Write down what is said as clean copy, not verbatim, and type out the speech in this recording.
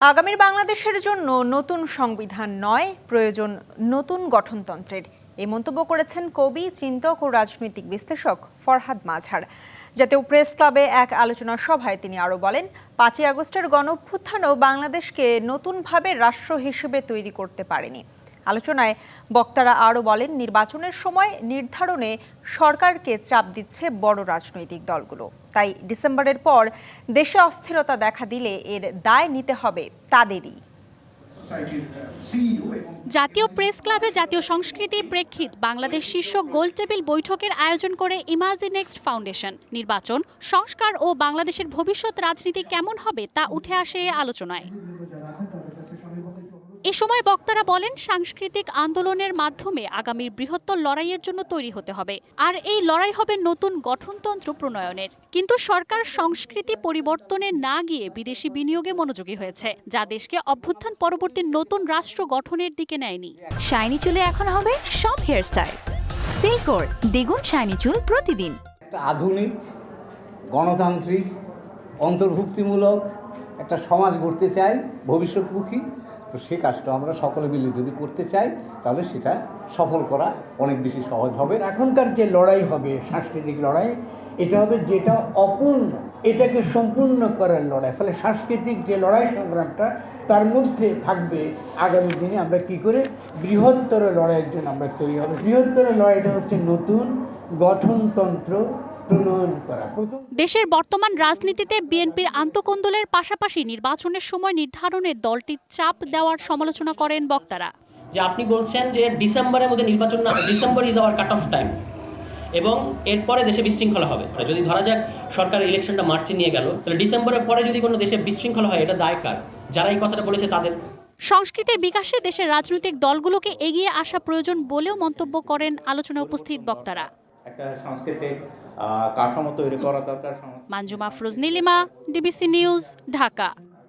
আগামীর বাংলাদেশের জন্য নতুন সংবিধান নয়, প্রয়োজন নতুন গঠনতন্ত্রের, এই মন্তব্য করেছেন কবি, চিন্তক ও রাজনৈতিক বিশ্লেষক ফরহাদ মাঝহার। জাতীয় প্রেস ক্লাবে এক আলোচনা সভায় তিনি আরও বলেন, ৫ই আগস্টের গণঅভ্যুত্থানও বাংলাদেশকে নতুনভাবে রাষ্ট্র হিসেবে তৈরি করতে পারেনি। আলোচনায় বক্তারা আরও বলেন, নির্বাচনের সময় নির্ধারণে সরকারকে চাপ দিচ্ছে বড় রাজনৈতিক দলগুলো। তাই ডিসেম্বরের পর দেশে অস্থিরতা দেখা দিলে এর দায় নিতে হবে তাদেরই। জাতীয় প্রেস ক্লাবে জাতীয় সংস্কৃতি প্রেক্ষিত বাংলাদেশ শীর্ষক গোলটেবিল বৈঠকের আয়োজন করে ইমাজিন নেক্সট ফাউন্ডেশন। নির্বাচন, সংস্কার ও বাংলাদেশের ভবিষ্যৎ রাজনীতি কেমন হবে তা উঠে আসে এই আলোচনায়। এ সময় বক্তারা বলেন, সাংস্কৃতিক আন্দোলনের মাধ্যমে আগামীর বৃহত্তর লড়াইয়ের জন্য তৈরি হতে হবে, আর এই লড়াই হবে নতুন গঠনতন্ত্র প্রণয়নের। কিন্তু সরকার সংস্কৃতি পরিবর্তনে না গিয়ে বিদেশি বিনিয়োগে মনোযোগী হয়েছে, যা দেশকে অভ্যুত্থান পরবর্তী নতুন রাষ্ট্র গঠনের দিকে নেয়নি। শাইনি চুলে এখন হবে সব হেয়ারস্টাইল। সিল্কোর দ্বিগুণ শাইনি চুল প্রতিদিন। একটা আধুনিক, গণতান্ত্রিক, অন্তর্ভুক্তিমূলক একটা সমাজ গড়তে চাই, ভবিষ্যৎমুখী। তো সে কাজটা আমরা সকলে মিলে যদি করতে চাই, তাহলে সেটা সফল করা অনেক বেশি সহজ হবে। এখনকার যে লড়াই হবে, সাংস্কৃতিক লড়াই, এটা হবে যেটা অপূর্ণ, এটাকে সম্পূর্ণ করার লড়াই। ফলে সাংস্কৃতিক যে লড়াই সংগ্রামটা, তার মধ্যে থাকবে আগামী দিনে আমরা কি করে বৃহত্তর লড়াইয়ের জন্য আমরা তৈরি হবে। বৃহত্তর লড়াইটা হচ্ছে নতুন গঠনতন্ত্র প্রণয়ন করা। দেশের বর্তমান রাজনীতিতে বিএনপির আন্তঃকোন্দলের পাশাপাশি নির্বাচনের সময় নির্ধারণে দলটির চাপ দেওয়ার সমালোচনা করেন বক্তারা। যে আপনি বলছেন যে ডিসেম্বরের মধ্যে নির্বাচন না, December is our cut off time, এবং এরপরে দেশে বিশৃঙ্খলা হবে। যদি ধরা যাক সরকার ইলেকশনটা মার্চে নিয়ে গেল, তাহলে ডিসেম্বরের পরে যদি কোনো দেশে বিশৃঙ্খলা হয়, এটা দায় কার? যারা এই কথাটা বলেছে তাদের। সংস্কৃতির বিকাশে দেশের রাজনৈতিক দলগুলোকে এগিয়ে আসা প্রয়োজন বলেও মন্তব্য করেন আলোচনায় উপস্থিত বক্তারা। একটা সাংস্কৃতিক কাঠামো তৈরি করা দরকার। Manjuma Afroz Nilima, DBC news, Dhaka.